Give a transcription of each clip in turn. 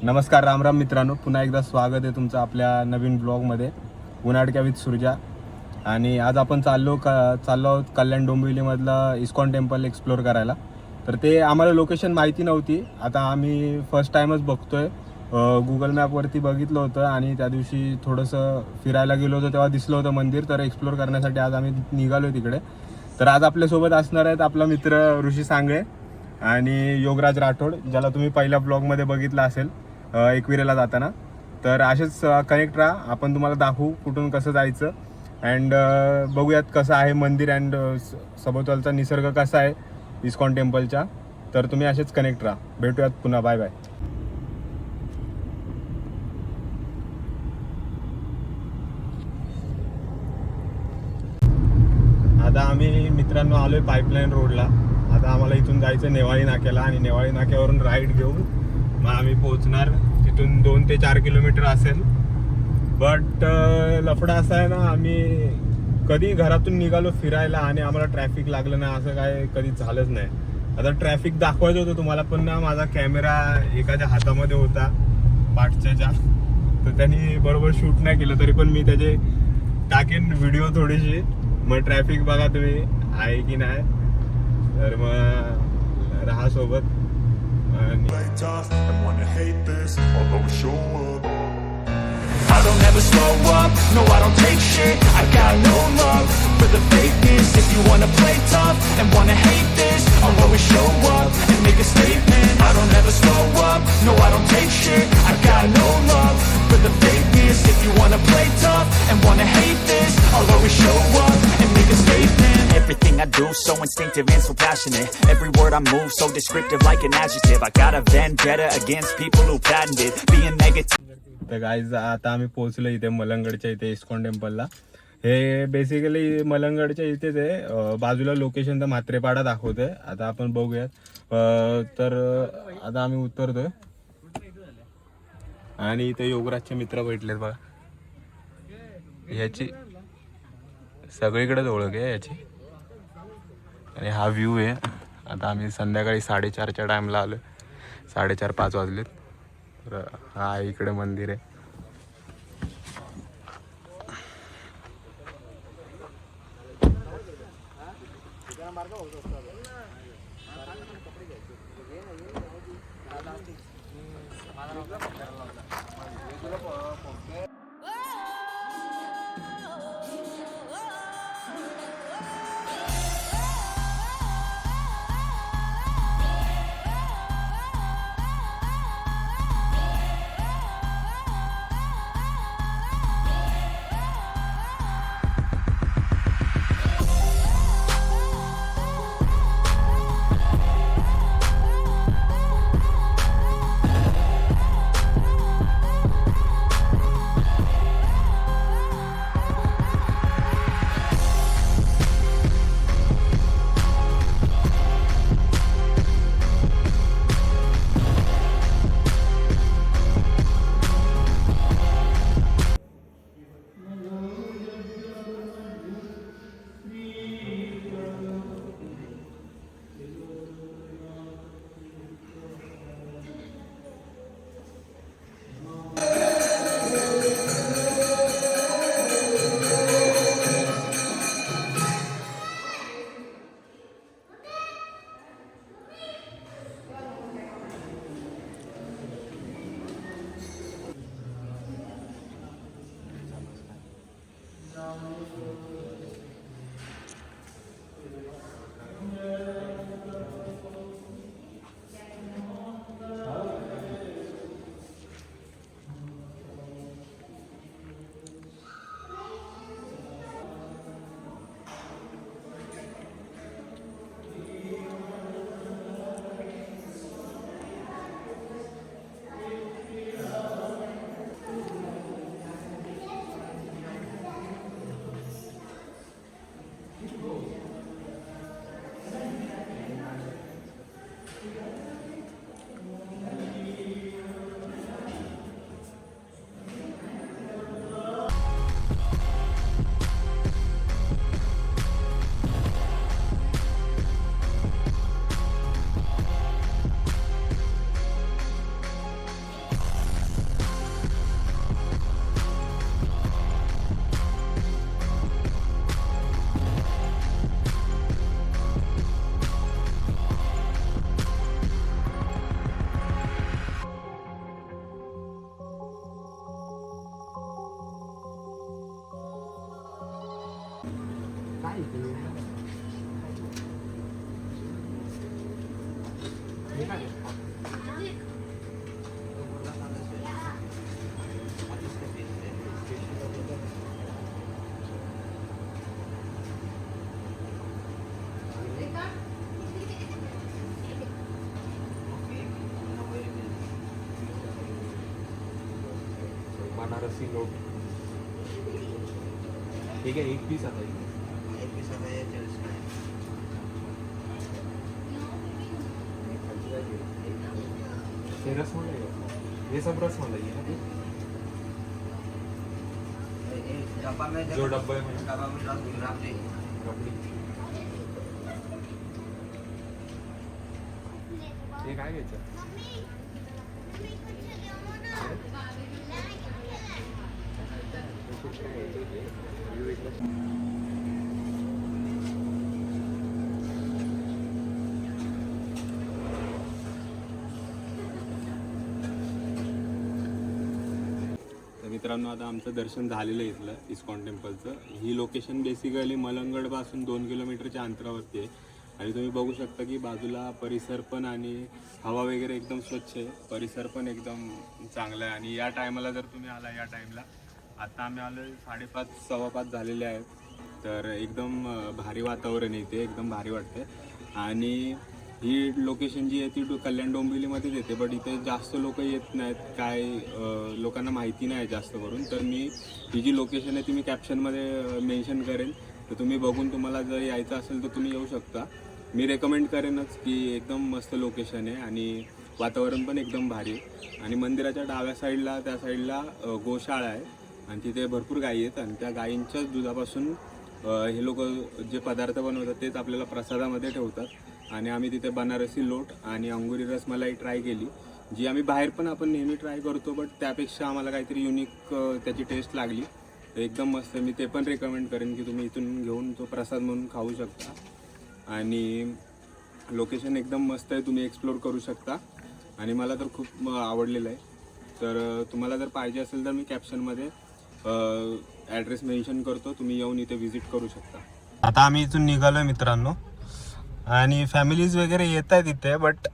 नमस्कार, राम राम मित्रांनो, पुन्हा एकदा स्वागत आहे तुमचं आपल्या नवीन ब्लॉगमध्ये उनाडक्या विथ सुरजा. आणि आज आपण चाललो आहोत कल्याण डोंबिवलीमधलं इस्कॉन टेम्पल एक्सप्लोअर करायला. तर ते आम्हाला लोकेशन माहिती नव्हती, आता आम्ही फर्स्ट टाईमच बघतोय. गुगल मॅपवरती बघितलं होतं आणि त्या दिवशी थोडंसं फिरायला गेलो होतो तेव्हा दिसलं होतं मंदिर. तर एक्सप्लोअर करण्यासाठी आज आम्ही निघालो तिकडे. तर आज आपल्यासोबत असणार आहेत आपला मित्र ऋषी सांगळे आणि योगराज राठोड, ज्याला तुम्ही पहिल्या ब्लॉगमध्ये बघितलं असेल एकविरेला जाताना. तर असेच कनेक्ट राहा, आपण तुम्हाला दाखवू कुठून कसं जायचं अँड बघूयात कसं आहे मंदिर अँड सभोवतालचा निसर्ग कसा आहे इस्कॉन टेम्पलच्या. तर तुम्ही असेच कनेक्ट राहा, भेटूयात पुन्हा. Bye bye. आता आम्ही मित्रांनो आलोय पाईपलाईन रोडला. आता आम्हाला इथून जायचं नेवाळी नाक्याला आणि नेवाळी नाक्यावरून राईड घेऊन मग आम्ही पोहोचणार तिथून 2 ते 4 किलोमीटर असेल. बट लफडा असा आहे ना, आम्ही कधी घरातून निघालो फिरायला आणि आम्हाला ट्रॅफिक लागलं नाही असं काय कधी झालंच नाही. आता ट्रॅफिक दाखवायचं होतं तुम्हाला, पण ना माझा कॅमेरा एकाच्या हातामध्ये होता पाठच्या, तर त्यांनी बरोबर शूट नाही केलं. तरी पण मी त्याचे टाकेन व्हिडिओ थोडीशी. मग ट्रॅफिक बघा तुम्ही आहे की नाही, तर मग राहा सोबत. I don't ever slow up, no I don't take shit. I got no love for the fakeness. If you wanna play tough and wanna hate this, I'll always show up and make a statement. I don't ever slow up, no I don't take shit. I got no love for the fakeness. If you wanna play tough and wanna hate this, I'll always show up and make a statement. Everything I do so instinctive and so passionate. Every word I move so descriptive like an adjective. I got a vendetta against people who patented being negative. तर guys आता आम्ही पोहोचलो इथे मलंगडच्या इथे ISKCON टेम्पलला. हे basically मलंगडच्या इथेच आहे, बाजूला लोकेशन तर म्हात्रेपाडा दाखवतंय. आता आपण बघूयात. तर आता आम्ही उतरतोय आणि इथे योगराजचे मित्र भेटलेत बघा. ह्याची सगळीकडेच ओळख आहे याची. आणि हा व्ह्यू आहे. आता आम्ही संध्याकाळी 4:30च्या टाईमला आलो. 4:30-5 वाजलेत. तर हा इकडे मंदिर आहे. बनारसी लोट ठीक आहे. 1 पीस आता ये रसमलाई है, ये सब रसमलाई है ना डब्बा में जो डब्बा है डब्बा में राबड़ी रबड़ी. हे काय घ्यायचं? तर मित्रांनो आता आमचं दर्शन झालेलं आहे इथलं इस्कॉन टेम्पलचं. ही लोकेशन बेसिकली मलंगडपासून 2 किलोमीटरच्या अंतरावरती आहे आणि तुम्ही बघू शकता की बाजूला परिसर पण आणि हवा वगैरे एकदम स्वच्छ आहे, परिसर पण एकदम चांगला आहे. आणि या टायमाला जर तुम्ही आला या टाईमला, आता आम्ही आलो 5:30 5:15 झालेले आहेत, तर एकदम भारी वातावरण आहे इथे, एकदम भारी वाटते. आणि ही लोकेशन जी आहे ती कल्याण डोंबिवलीमध्येच येते, बट इथे जास्त लोक येत नाहीत, काय लोकांना माहिती नाही जास्त करून. तर मी ही जी लोकेशन आहे ती मी कॅप्शनमध्ये मेन्शन करेन, तर तुम्ही बघून तुम्हाला जर यायचं असेल तर तुम्ही येऊ शकता. मी रेकमेंड करेनच की एकदम मस्त लोकेशन आहे आणि वातावरण पण एकदम भारी आहे. आणि मंदिराच्या डाव्या साईडला त्या साईडला गोशाळा आहे आणि तिथे भरपूर गायी आहेत आणि त्या गायींच्याच दुधापासून हे लोक जे पदार्थ बनवतात तेच आपल्याला प्रसादामध्ये ठेवतात. आणि आम्ही तिथे बनारसी लोट आणि अंगुरी रसमलाई ट्राय केली, जी आम्ही बाहेर पण आपण नेहमी ट्राय करतो, बट त्यापेक्षा आम्हाला काहीतरी युनिक त्याची टेस्ट लागली. तर एकदम मस्त, मी ते पण रेकमेंड करेन की तुम्ही इथून घेऊन तो प्रसाद म्हणून खाऊ शकता. आणि लोकेशन एकदम मस्त आहे, तुम्ही एक्सप्लोर करू शकता आणि मला तर खूप आवडलेलं आहे. तर तुम्हाला जर पाहिजे असेल तर मी कॅप्शनमध्ये ॲड्रेस मेन्शन करतो, तुम्ही येऊन इथे व्हिजिट करू शकता. आता आम्ही इथून निघालो आहे मित्रांनो आणि फॅमिलीज वगैरे येत आहेत इथे, बट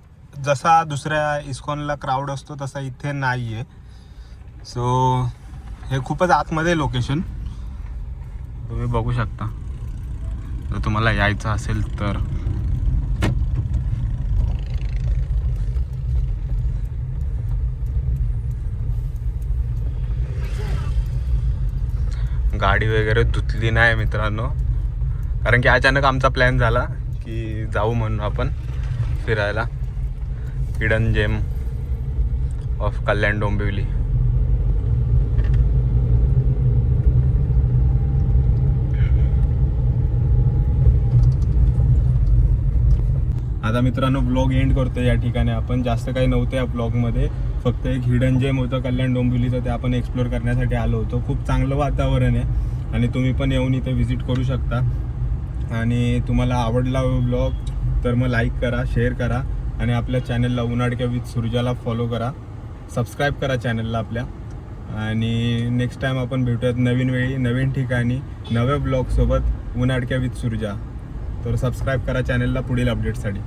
जसा दुसऱ्या इस्कॉनला क्राऊड असतो तसा इथे नाही आहे. सो हे खूपच आतमध्ये लोकेशन तुम्ही बघू शकता, जर तुम्हाला यायचं असेल तर. गाडी वगैरे धुतली नाही मित्रांनो, कारण की अचानक आमचा प्लॅन झाला की जाऊ म्हणून आपण फिरायला hidden jam of Kalyan Dombivli. आता मित्रांनो ब्लॉग एंड करतो या ठिकाणी. आपण जास्त काही नव्हतं या ब्लॉगमध्ये, फक्त एक हिडन जेम होतं कल्याण डोंबिवलीचं, ते आपण एक्सप्लोर करण्यासाठी आलो होतो. खूप चांगलं वातावरण आहे आणि तुम्ही पण येऊन इथे व्हिजिट करू शकता. आणि तुम्हाला आवडला ब्लॉग तर मग लाईक करा, शेअर करा आणि आपल्या चॅनलला उनाडक्या विथ सुरजाला फॉलो करा, सबस्क्राईब करा चॅनलला आपल्या. आणि नेक्स्ट टाईम आपण भेटूयात नवीन वेळी, नवीन ठिकाणी, नव्या ब्लॉगसोबत उनाडक्या विथ सुरजा. तर सबस्क्राईब करा चॅनलला पुढील अपडेटसाठी.